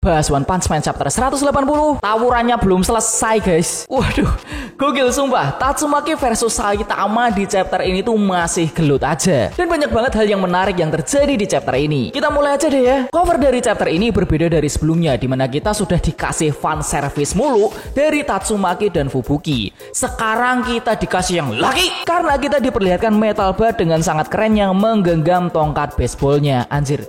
Bahas One Punch Man chapter 180. Tawurannya belum selesai guys. Waduh, gokil sumpah. Tatsumaki versus Saitama di chapter ini tuh masih gelut aja. Dan banyak banget hal yang menarik yang terjadi di chapter ini. Kita mulai aja deh ya. Cover dari chapter ini berbeda dari sebelumnya, dimana kita sudah dikasih fan service mulu dari Tatsumaki dan Fubuki. Sekarang kita dikasih yang laki, karena kita diperlihatkan Metal Bat dengan sangat keren yang menggenggam tongkat baseballnya. Anjir,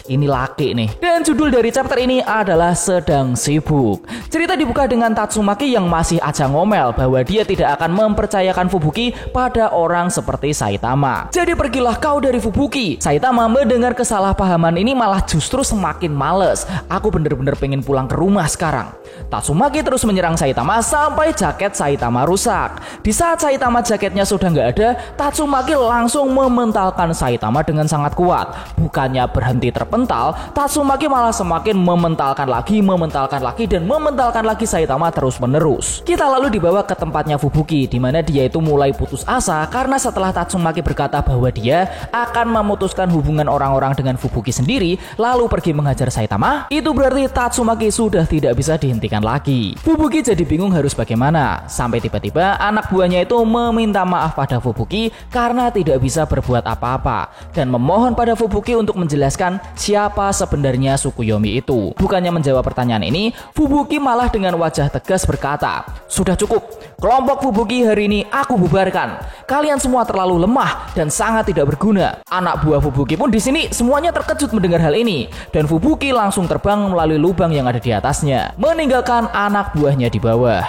ini laki nih. Dan judul dari chapter ini adalah Sedang Sibuk. Cerita dibuka dengan Tatsumaki yang masih aja ngomel bahwa dia tidak akan mempercayakan Fubuki pada orang seperti Saitama. Jadi pergilah kau dari Fubuki. Saitama mendengar kesalahpahaman ini malah justru semakin males. Aku bener-bener pengen pulang ke rumah sekarang. Tatsumaki terus menyerang Saitama sampai jaket Saitama rusak. Di saat Saitama jaketnya sudah nggak ada, Tatsumaki langsung mementalkan Saitama dengan sangat kuat. Bukannya berhenti terpental, Tatsumaki malah semakin mementalkan lagi dan mementalkan lagi Saitama terus menerus. Kita lalu dibawa ke tempatnya Fubuki, di mana dia itu mulai putus asa karena setelah Tatsumaki berkata bahwa dia akan memutuskan hubungan orang-orang dengan Fubuki sendiri, lalu pergi menghajar Saitama, itu berarti Tatsumaki sudah tidak bisa dihentikan lagi. Fubuki jadi bingung harus bagaimana, sampai tiba-tiba anak buahnya itu meminta maaf pada Fubuki karena tidak bisa berbuat apa-apa dan memohon pada Fubuki untuk menjelaskan siapa sebenarnya Tsukuyomi itu. Bukannya menjawab pertanyaan ini, Fubuki malah dengan wajah tegas berkata, "Sudah cukup, kelompok Fubuki hari ini aku bubarkan. Kalian semua terlalu lemah dan sangat tidak berguna." Anak buah Fubuki pun di sini semuanya terkejut mendengar hal ini, dan Fubuki langsung terbang melalui lubang yang ada di atasnya, meninggalkan anak buahnya di bawah.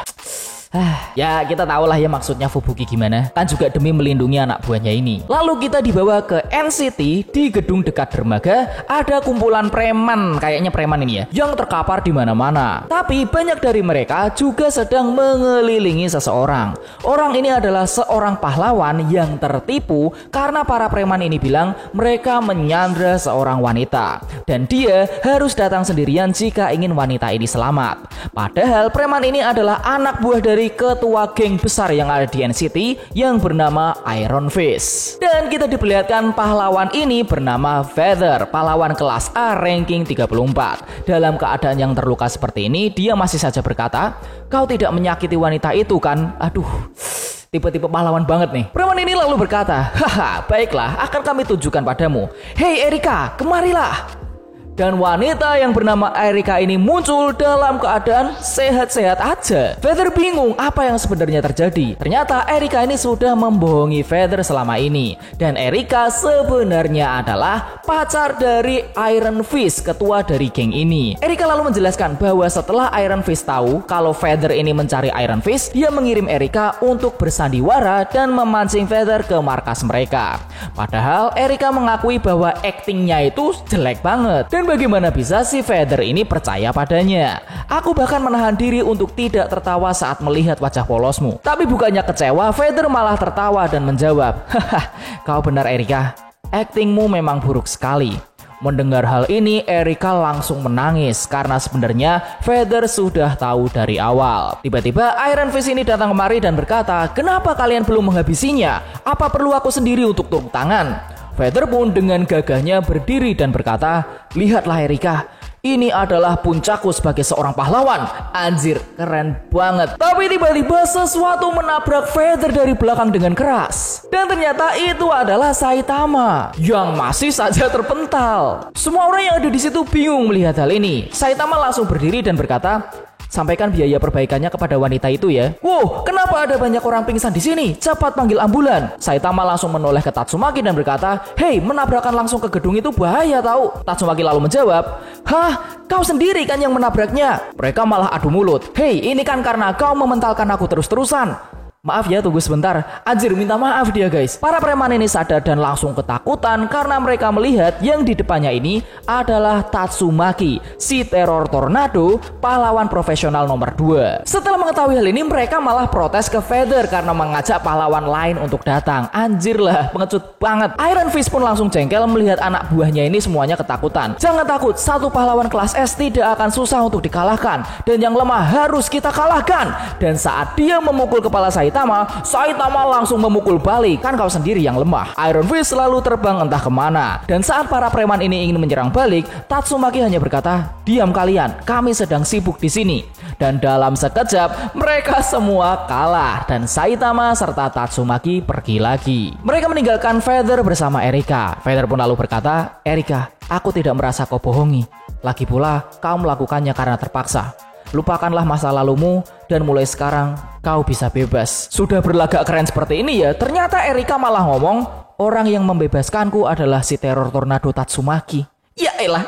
Ya kita tahu lah ya maksudnya Fubuki gimana. Kan juga demi melindungi anak buahnya ini. Lalu kita dibawa ke NCT. Di gedung dekat dermaga ada kumpulan preman, kayaknya preman ini ya, yang terkapar di mana-mana. Tapi banyak dari mereka juga sedang mengelilingi seseorang. Orang ini adalah seorang pahlawan yang tertipu karena para preman ini bilang mereka menyandra seorang wanita dan dia harus datang sendirian jika ingin wanita ini selamat. Padahal preman ini adalah anak buah dari ketua geng besar yang ada di NCT yang bernama Iron Fist. Dan kita diperlihatkan pahlawan ini bernama Feather, pahlawan kelas A ranking 34. Dalam keadaan yang terluka seperti ini, dia masih saja berkata, "Kau tidak menyakiti wanita itu kan?" Aduh, tipe-tipe pahlawan banget nih. Preman ini lalu berkata, "Haha, baiklah, akan kami tunjukkan padamu. Hei Erika, kemarilah." Dan wanita yang bernama Erika ini muncul dalam keadaan sehat-sehat aja. Feather bingung apa yang sebenarnya terjadi. Ternyata Erika ini sudah membohongi Feather selama ini. Dan Erika sebenarnya adalah pacar dari Iron Fist, ketua dari geng ini. Erika lalu menjelaskan bahwa setelah Iron Fist tahu kalau Feather ini mencari Iron Fist, dia mengirim Erika untuk bersandiwara dan memancing Feather ke markas mereka. Padahal Erika mengakui bahwa aktingnya itu jelek banget. Dan bagaimana bisa si Feather ini percaya padanya? Aku bahkan menahan diri untuk tidak tertawa saat melihat wajah polosmu. Tapi bukannya kecewa, Feather malah tertawa dan menjawab, "Haha, kau benar Erika. Aktingmu memang buruk sekali." Mendengar hal ini, Erika langsung menangis karena sebenarnya Feather sudah tahu dari awal. Tiba-tiba Iron Fist ini datang kemari dan berkata, "Kenapa kalian belum menghabisinya? Apa perlu aku sendiri untuk turun tangan?" Feather pun dengan gagahnya berdiri dan berkata, "Lihatlah Erika, ini adalah puncakku sebagai seorang pahlawan." Anjir, keren banget. Tapi tiba-tiba sesuatu menabrak Feather dari belakang dengan keras. Dan ternyata itu adalah Saitama yang masih saja terpental. Semua orang yang ada di situ bingung melihat hal ini. Saitama langsung berdiri dan berkata, "Sampaikan biaya perbaikannya kepada wanita itu ya." "Wow, kenapa ada banyak orang pingsan di sini? Cepat panggil ambulan." Saitama langsung menoleh ke Tatsumaki dan berkata, "Hei, menabrakkan langsung ke gedung itu bahaya tahu." Tatsumaki lalu menjawab, "Hah, kau sendiri kan yang menabraknya." Mereka malah adu mulut. "Hei, ini kan karena kau mementalkan aku terus-terusan." Maaf ya, tunggu sebentar. Anjir, minta maaf dia guys. Para preman ini sadar dan langsung ketakutan karena mereka melihat yang di depannya ini adalah Tatsumaki, si teror tornado, pahlawan profesional nomor 2. Setelah mengetahui hal ini, mereka malah protes ke Feather karena mengajak pahlawan lain untuk datang. Anjir lah, pengecut banget. Iron Fist pun langsung jengkel melihat anak buahnya ini semuanya ketakutan. "Jangan takut, satu pahlawan kelas S tidak akan susah untuk dikalahkan. Dan yang lemah harus kita kalahkan." Dan saat dia memukul kepala Saitama, Saitama langsung memukul balik. Kan kau sendiri yang lemah. Iron Fist selalu terbang entah kemana. Dan saat para preman ini ingin menyerang balik, Tatsumaki hanya berkata, "Diam kalian, kami sedang sibuk di sini." Dan dalam sekejap, mereka semua kalah dan Saitama serta Tatsumaki pergi lagi. Mereka meninggalkan Feather bersama Erika. Feather pun lalu berkata, "Erika, aku tidak merasa kau bohongi. Lagi pula, kau melakukannya karena terpaksa. Lupakanlah masa lalumu dan mulai sekarang kau bisa bebas." Sudah berlagak keren seperti ini ya, ternyata Erika malah ngomong, "Orang yang membebaskanku adalah si teror tornado Tatsumaki." Ya elah.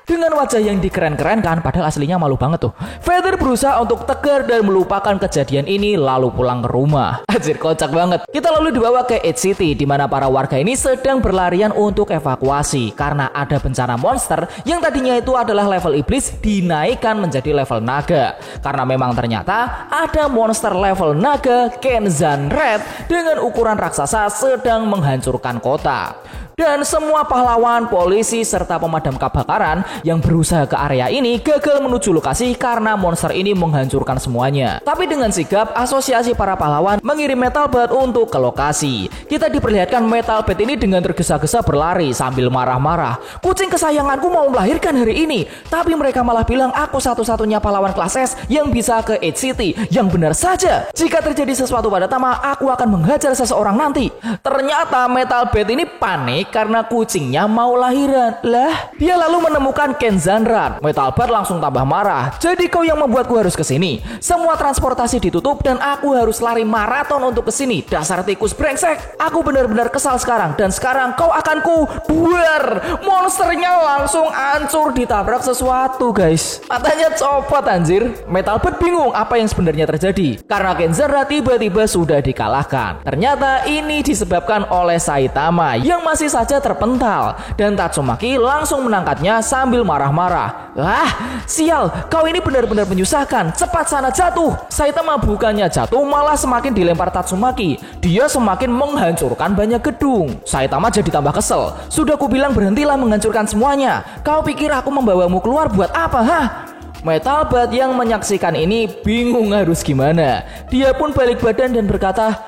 Dengan wajah yang dikeren-kerenkan, padahal aslinya malu banget tuh. Feather berusaha untuk tegar dan melupakan kejadian ini lalu pulang ke rumah. Anjir, kocak banget. Kita lalu dibawa ke Edge City di mana para warga ini sedang berlarian untuk evakuasi karena ada bencana monster yang tadinya itu adalah level iblis dinaikkan menjadi level naga. Karena memang ternyata ada monster level naga Kenzan Red dengan ukuran raksasa sedang menghancurkan kota. Dan semua pahlawan, polisi, serta pemadam kebakaran yang berusaha ke area ini gagal menuju lokasi karena monster ini menghancurkan semuanya. Tapi dengan sigap, asosiasi para pahlawan mengirim Metal Bat untuk ke lokasi. Kita diperlihatkan Metal Bat ini dengan tergesa-gesa berlari sambil marah-marah. "Kucing kesayanganku mau melahirkan hari ini." Tapi mereka malah bilang aku satu-satunya pahlawan kelas S yang bisa ke Edge City. Yang benar saja, jika terjadi sesuatu pada Tama, aku akan menghajar seseorang nanti. Ternyata Metal Bat ini panik karena kucingnya mau lahiran. Lah, dia lalu menemukan Kenzan Red. Metal Bat langsung tambah marah. "Jadi kau yang membuatku harus kesini. Semua transportasi ditutup dan aku harus lari maraton untuk kesini. Dasar tikus brengsek. Aku benar-benar kesal sekarang. Dan sekarang kau akan ku buar." Monsternya langsung hancur ditabrak sesuatu, guys. Matanya copot anjir. Metal Bat bingung apa yang sebenarnya terjadi. Karena Kenzan Red tiba-tiba sudah dikalahkan. Ternyata ini disebabkan oleh Saitama yang masih saja terpental, dan Tatsumaki langsung menangkapnya sambil marah-marah. "Ah, sial, kau ini benar-benar menyusahkan. Cepat sana jatuh." Saitama bukannya jatuh, malah semakin dilempar Tatsumaki. Dia semakin menghancurkan banyak gedung. Saitama jadi tambah kesel. "Sudah kubilang berhentilah menghancurkan semuanya. Kau pikir aku membawamu keluar buat apa, hah?" Metal Bat yang menyaksikan ini bingung harus gimana. Dia pun balik badan dan berkata,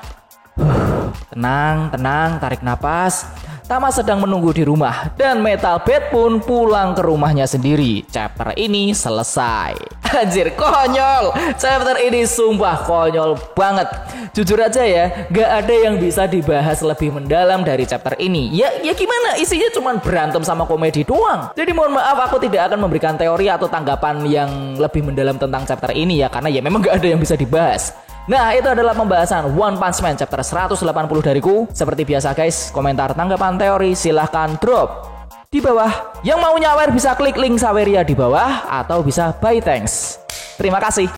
Tenang, tarik napas. Tama sedang menunggu di rumah dan Metal Bat pun pulang ke rumahnya sendiri. Chapter ini selesai. Anjir, konyol. Chapter ini sumpah konyol banget. Jujur aja ya, gak ada yang bisa dibahas lebih mendalam dari chapter ini. Ya gimana, isinya cuma berantem sama komedi doang. Jadi mohon maaf, aku tidak akan memberikan teori atau tanggapan yang lebih mendalam tentang chapter ini ya, karena ya memang gak ada yang bisa dibahas. Nah, itu adalah pembahasan One Punch Man chapter 180 dariku. Seperti biasa guys, komentar tanggapan teori silahkan drop di bawah. Yang mau nyawer bisa klik link Saweria di bawah atau bisa buy thanks. Terima kasih.